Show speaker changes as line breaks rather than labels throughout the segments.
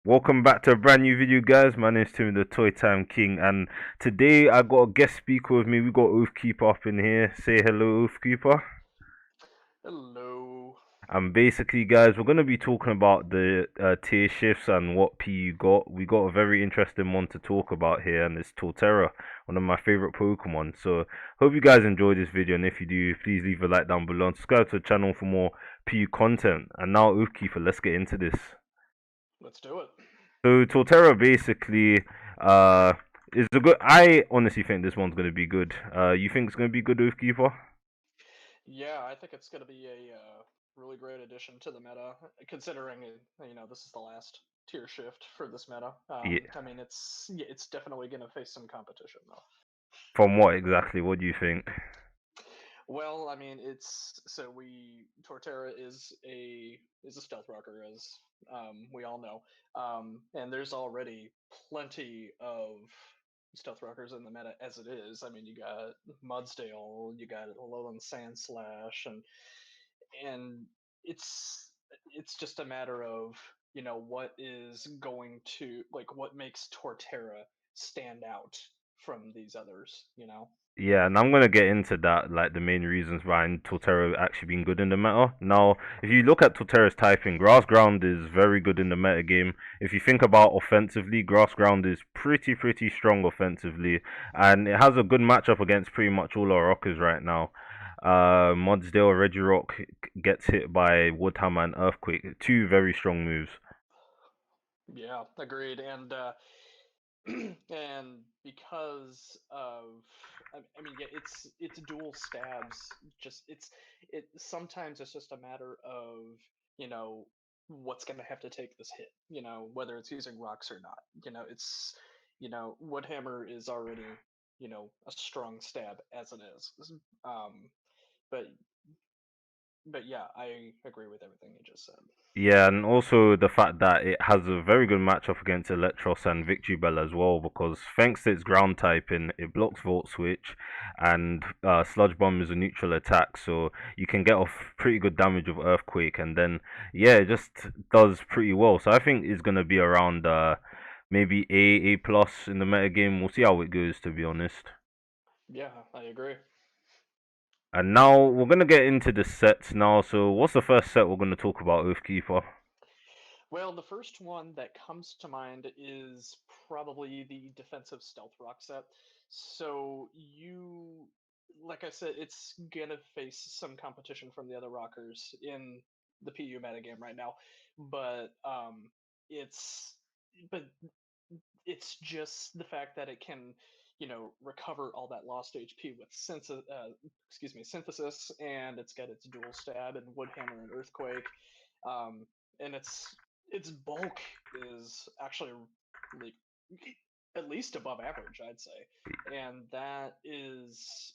Welcome back to a brand new video, guys. My name is Tim, the Toy Time King, and today I got a guest speaker with me. We got Oathkeeper up in here. Say hello, Oathkeeper.
Hello.
And basically, guys, we're gonna be talking about the tier shifts and what PU got. We got a very interesting one to talk about here, and it's Torterra, one of my favorite Pokemon. So, hope you guys enjoy this video, and if you do, please leave a like down below and subscribe to the channel for more PU content. And now, Oathkeeper, let's get into this.
Let's do it.
So Torterra basically uh is a good. I honestly think this one's gonna be good. You think it's gonna be good, Oathkeeper?
Yeah, I think it's going to be a really great addition to the meta, considering this is the last tier shift for this meta.
Yeah.
I mean, it's definitely going to face some competition though.
From what exactly? What do you think?
Well, I mean, it's so we Torterra is a stealth rocker, as we all know, and there's already plenty of stealth rockers in the meta as it is. I mean, you got Mudsdale, you got Alolan Sandslash, and it's just a matter of what is going to what makes Torterra stand out from these others.
Yeah, and I'm gonna get into that, like the main reasons behind Torterra actually being good in the meta. Now, if you look at Torterra's typing, Grass Ground is very good in the meta game. If you think about offensively, Grass Ground is pretty strong offensively, and it has a good matchup against pretty much all our rockers right now. Modsdale, Regirock gets hit by Woodhammer and Earthquake, two very strong moves.
Yeah, agreed. And and because of, I mean, yeah, it's dual stabs. Just it sometimes it's just a matter of you know what's going to have to take this hit. Whether it's using rocks or not. It's Woodhammer is already a strong stab as it is. Um, but but yeah, I agree with everything you just said.
Yeah, and also the fact that it has a very good matchup against Electros and Victory Bell as well, because thanks to its ground typing, it blocks Volt Switch, and Sludge Bomb is a neutral attack, so you can get off pretty good damage with Earthquake, and then yeah, it just does pretty well. So I think it's gonna be around maybe A plus in the meta game. We'll see how it goes, to be honest.
Yeah, I agree.
And now we're gonna get into the sets now. So what's the first set we're gonna talk about, Oathkeeper?
Well, the first one that comes to mind is probably the defensive stealth rock set. So like I said, it's gonna face some competition from the other rockers in the PU metagame right now, but it's but it's just the fact that it can, recover all that lost HP with synthesis, and it's got its dual stab and Woodhammer and Earthquake, and its bulk is actually like at least above average, I'd say, and that is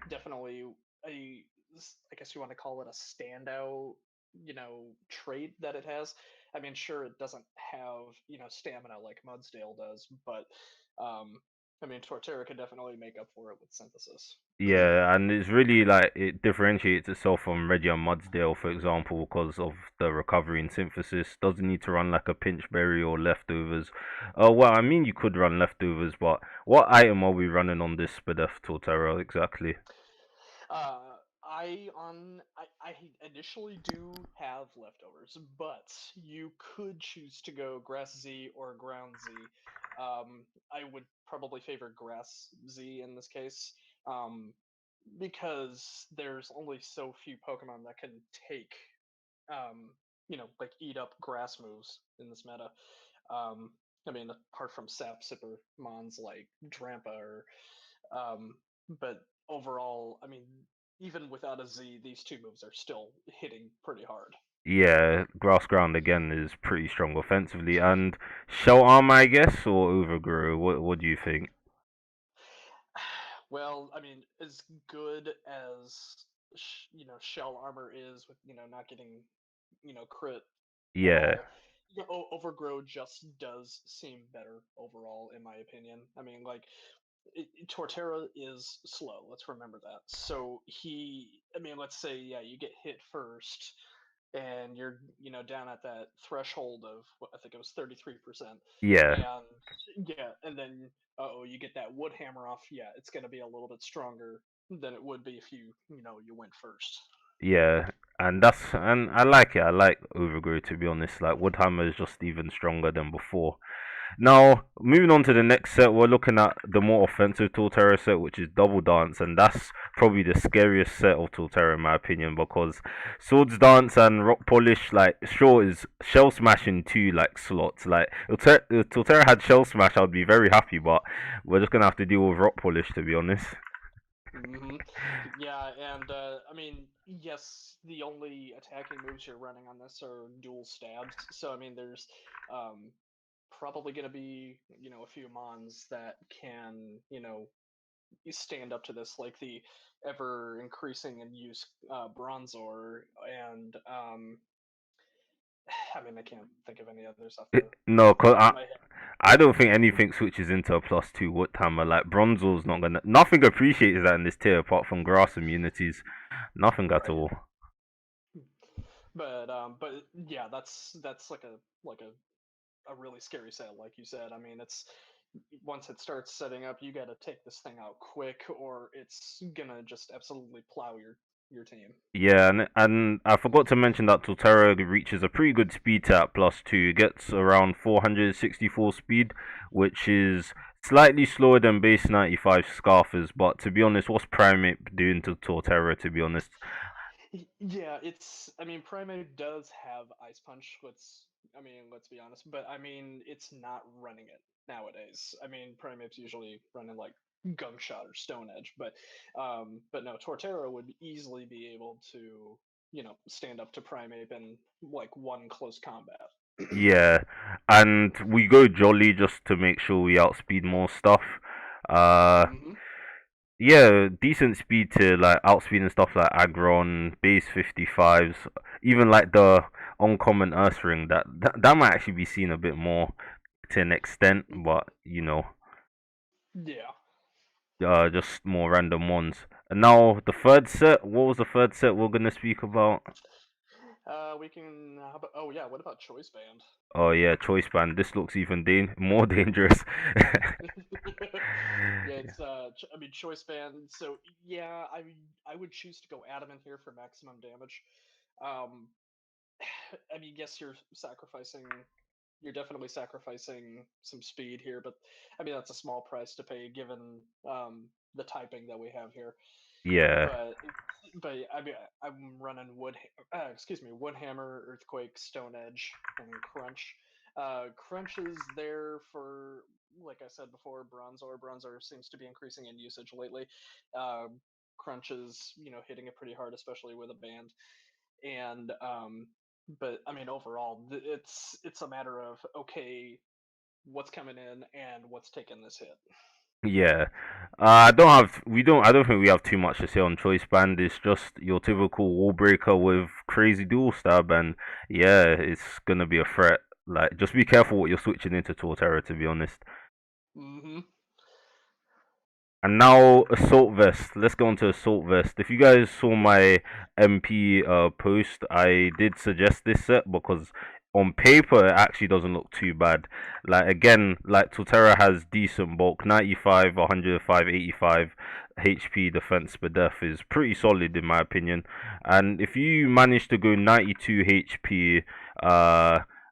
definitely a I guess you want to call it a standout, trait that it has. I mean, sure, it doesn't have stamina like Mudsdale does, but um, I mean, Torterra could definitely make up for it with synthesis.
Yeah, and it's really like it differentiates itself from Regia Mudsdale, for example, because of the recovery and synthesis. Doesn't need to run like a pinch berry or leftovers. Well, I mean, you could run leftovers, but what item are we running on this Spadef Torterra exactly?
I initially do have leftovers, but you could choose to go Grass Z or Ground Z. I would probably favor Grass Z in this case, um, because there's only so few Pokemon that can take, like eat up grass moves in this meta. Um, I mean, apart from Sap Sipper mons like Drampa or but overall, I mean, even without a Z, these two moves are still hitting pretty hard.
Yeah, Grass Ground again is pretty strong offensively, and Shell Arm, I guess, or Overgrow. What do you think?
Well, I mean, as good as shell armor is with not getting crit at
Yeah,
all. Overgrow just does seem better overall, in my opinion. I mean, like Torterra is slow. Let's remember that. So I mean, let's say, yeah, you get hit first. and you're down at that threshold of what I think it was 33%,
Yeah,
and yeah, and then oh you get that wood hammer off. Yeah, it's going to be a little bit stronger than it would be if you went first.
yeah, and I like it. I like Overgrow, to be honest. Like Woodhammer is just even stronger than before. Now, moving on to the next set, we're looking at the more offensive Torterra set, which is Double Dance, and that's probably the scariest set of Torterra in my opinion, because Swords Dance and Rock Polish, like, sure is Shell Smash in two, like, slots. Like, if Torterra had Shell Smash, I'd be very happy, but we're just gonna have to deal with Rock Polish, to be honest.
hmm Yeah, and I mean, yes, the only attacking moves you're running on this are dual stabs. So I mean, there's um, probably going to be a few mons that can stand up to this, like the ever increasing in use Bronzor, and I mean, I can't think of any others off
No,
the
cause
top of my head.
I don't think anything switches into a +2 Woodhammer. Like Bronzel's not gonna. Nothing appreciates that in this tier apart from grass immunities. Nothing at
Right.
all.
But yeah, that's like a really scary set, like you said. I mean, it's once it starts setting up, you got to take this thing out quick, or it's gonna just absolutely plow your team.
Yeah, and I forgot to mention that Torterra reaches a pretty good speed to at +2. It gets around 464 speed, which is slightly slower than base 95 Scarfers. But to be honest, what's Primate doing to Torterra? To be honest,
Yeah, I mean, Primate does have Ice Punch. I mean, let's be honest, but I mean, it's not running it nowadays. I mean, Primate's usually running like Gunk Shot or Stone Edge, but no, Torterra would easily be able to, stand up to Primate in like one close combat.
yeah, and we go Jolly just to make sure we outspeed more stuff. Uh,
hmm
yeah, decent speed to like outspeed and stuff like Agron, base 55s, even like the uncommon Earth Ring. That might actually be seen a bit more to an extent, but
Yeah.
just more random ones. And now the third set. What was the third set we're gonna speak about?
We can. Oh yeah, what about Choice Band?
Oh yeah, Choice Band. This looks even more dangerous.
Yeah, I mean, Choice Band. So yeah, I would choose to go Adamant here for maximum damage. Um, I mean, yes, you're definitely sacrificing some speed here, but I mean that's a small price to pay given the typing that we have here.
Yeah,
But I mean I'm running excuse me, Woodhammer, Earthquake, Stone Edge, and Crunch. Crunch is there for, like I said before, Bronzor. Bronzor seems to be increasing in usage lately. Crunch is hitting it pretty hard, especially with a band. And but I mean overall, it's a matter of, okay, what's coming in and what's taking this hit.
yeah. I don't have. We don't. I don't think we have too much to say on Choice Band. It's just your typical wall breaker with crazy dual stab, and yeah, it's gonna be a threat. Like, just be careful what you're switching into Torterra, to be honest.
hmm
And now Assault Vest. Let's go on to Assault Vest. If you guys saw my MP post, I did suggest this set because on paper it actually doesn't look too bad. Like again, like Torterra has decent bulk, 95, 105, 85 HP defense per death is pretty solid in my opinion. And if you manage to go 92 HP,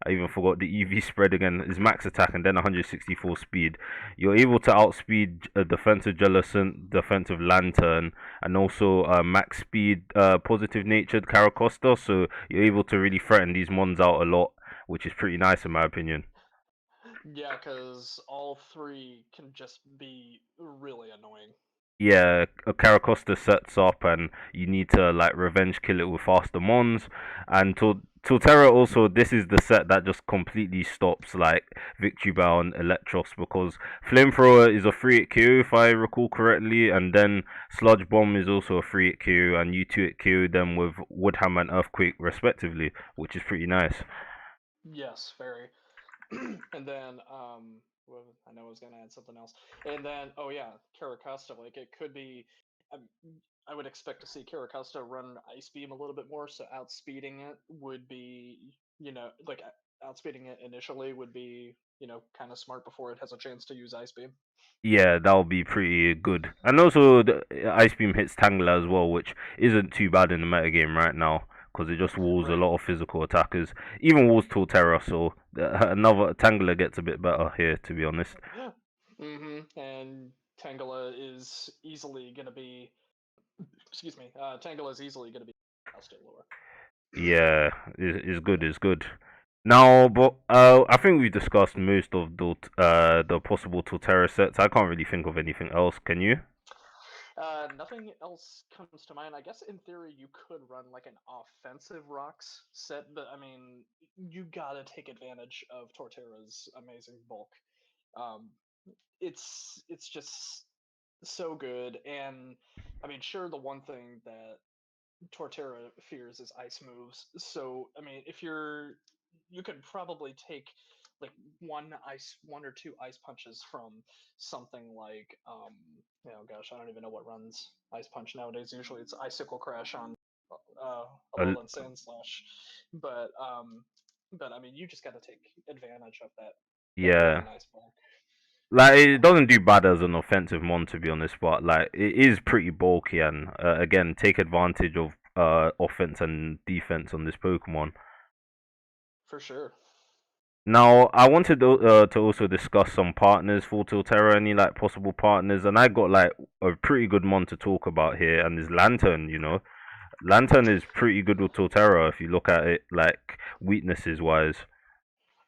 I even forgot the EV spread again, is max attack and then 164 speed. You're able to outspeed a defensive Jellicent, defensive Lantern, and also max speed positive natured Caracosta. So you're able to really threaten these mons out a lot, which is pretty nice in my opinion.
Yeah, because all three can just be really annoying.
Yeah, a Caracosta sets up, and you need to like revenge kill it with faster mons. And Torterra also, this is the set that just completely stops like Victory Bound Electros because Flamethrower is a free hit KO if I recall correctly, and then Sludge Bomb is also a free hit KO, and you two hit KO them with Woodhammer and Earthquake respectively, which is pretty nice.
Yes, very. And then well, I know I was gonna add something else. And then oh yeah, Caracosta, like it could be. I would expect to see Caracosta run Ice Beam a little bit more, so outspeeding it would be, like outspeeding it initially would be, kind of smart before it has a chance to use Ice Beam.
Yeah, that'll be pretty good. And also, the Ice Beam hits Tangela as well, which isn't too bad in the metagame right now, because it just walls a
Right.
lot of physical attackers. Even walls Torterra, so another Tangela gets a bit better here, to be honest.
Yeah. And Tangela is easily going to be, excuse me, Tangela is easily going to be casted lower.
Yeah, is good, is good. Now, but I think we discussed most of the possible Torterra sets. I can't really think of anything else. Can you?
Nothing else comes to mind. I guess in theory you could run like an offensive rocks set, but I mean you gotta take advantage of Torterra's amazing bulk. Um, it's just so good, and I mean sure the one thing that Torterra fears is ice moves. So I mean you could probably take like one or two ice punches from something like oh gosh, I don't even know what runs ice punch nowadays. Usually it's icicle crash on
Uh,
Alolan Sand Slash. But I mean you just gotta take advantage of that
yeah.
really nice bulk.
Like it
Um
doesn't do bad as an offensive mon to be honest, but like it is pretty bulky and again take advantage of offense and defense on this Pokemon.
for sure.
Now I wanted to also discuss some partners for Tilterra, any like possible partners, and I got like a pretty good mon to talk about here, and is Lantern. Lantern is pretty good with Tilterra if you look at it like weaknesses wise.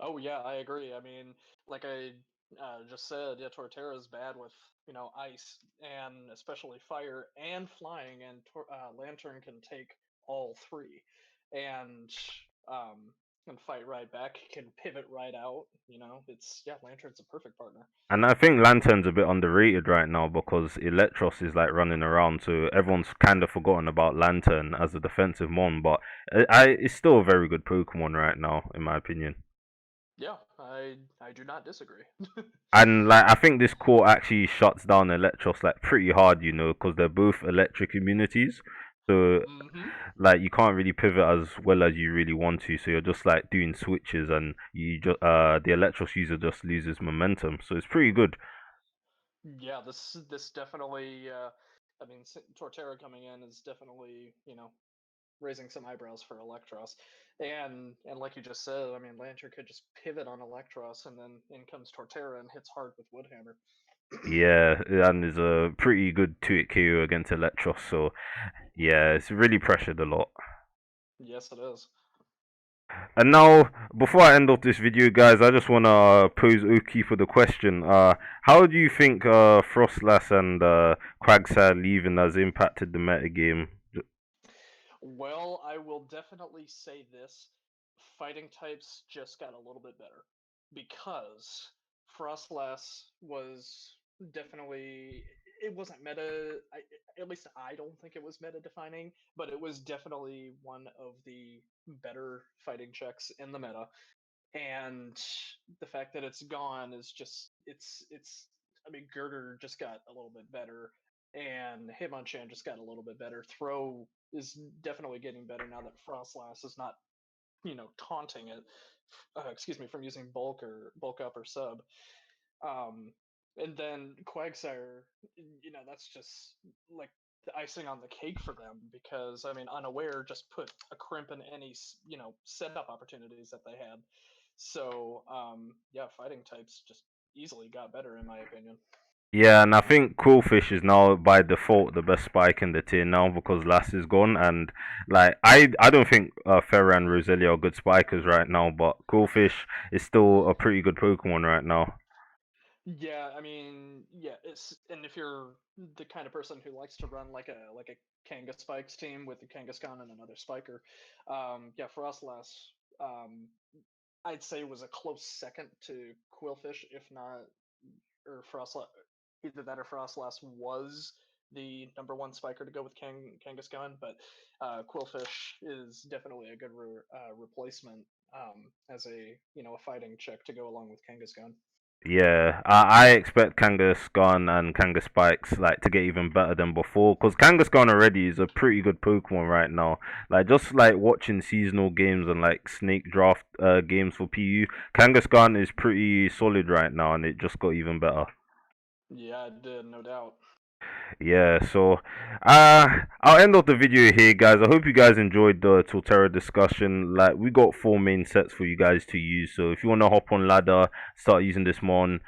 Oh yeah, I agree. I mean, like I just said, yeah, Torterra is bad with ice and especially fire and flying, and Lantern can take all three, and um, can fight right back, can pivot right out. It's yeah, Lantern's a perfect partner.
And I think Lantern's a bit underrated right now because Electros is like running around, so everyone's kind of forgotten about Lantern as a defensive mon. But it's still a very good Pokemon right now, in my opinion.
Yeah, I do not disagree.
And like I think this core actually shuts down Electros like pretty hard, because they're both electric immunities. So
hmm
like you can't really pivot as well as you really want to. So you're just like doing switches, and you just the Electros user just loses momentum. So it's pretty good.
Yeah, this definitely. I mean, Torterra coming in is definitely raising some eyebrows for Electros. And like you just said, I mean, Lantern could just pivot on Electros, and then in comes Torterra and hits hard with Woodhammer.
Yeah, and is a pretty good 2-hit KO against Electros. So yeah, it's really pressured a lot.
Yes, it is.
And now, before I end off this video, guys, I just wanna pose Oki for the question. How do you think Frostlass and Quagsire leaving has impacted the metagame?
Well, I will definitely say this: fighting types just got a little bit better because Frostlass was definitely it wasn't meta. At least I don't think it was meta defining, but it was definitely one of the better fighting checks in the meta. And the fact that it's gone is just it's I mean Girder just got a little bit better, and Hitmonchan just got a little bit better. Throw is definitely getting better now that Frostlass is not taunting it, excuse me, from using bulk or bulk up or sub. um and then Quagsire, that's just like the icing on the cake for them, because I mean Unaware just put a crimp in any setup opportunities that they had. So yeah, fighting types just easily got better in my opinion.
Yeah, and I think Quillfish is now by default the best spike in the tier now because Lass is gone, and like I don't think Farah and Roselia are good spikers right now, but Quillfish is still a pretty good Pokemon right now.
Yeah, I mean, yeah, it's and if you're the kind of person who likes to run like a Kanga Spikes team with a Kangaskhan and another Spiker, yeah, Frostlass, um, I'd say was a close second to Quillfish, if not, or Frostlass, either that or Frostlass was the number one Spiker to go with Kangaskhan, but Quillfish is definitely a good replacement as a a fighting check to go along with Kangaskhan.
Yeah, I expect Kangaskhan and Kangaspikes like to get even better than before. Cause Kangaskhan already is a pretty good Pokemon right now. Like just like watching seasonal games and like snake draft games for PU, Kangaskhan is pretty solid right now, and it just got even better.
Yeah, it did, no doubt.
Yeah, so I'll end off the video here, guys. I hope you guys enjoyed the Torterra discussion. Like, we got four main sets for you guys to use. So if you want to hop on ladder, start using this mon,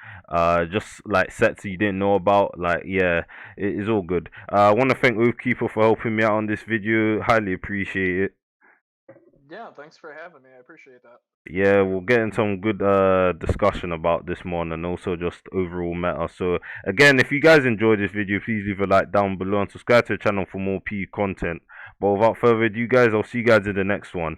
just like sets that you didn't know about, like, yeah, it is all good. I want to thank Oathkeeper for helping me out on this video. Highly appreciate it.
Yeah, thanks for having me. I appreciate that.
Yeah, we'll get in some good discussion about this one and also just overall meta. So again, if you guys enjoyed this video, please leave a like down below and subscribe to the channel for more PE content. But without further ado, guys, I'll see you guys in the next one.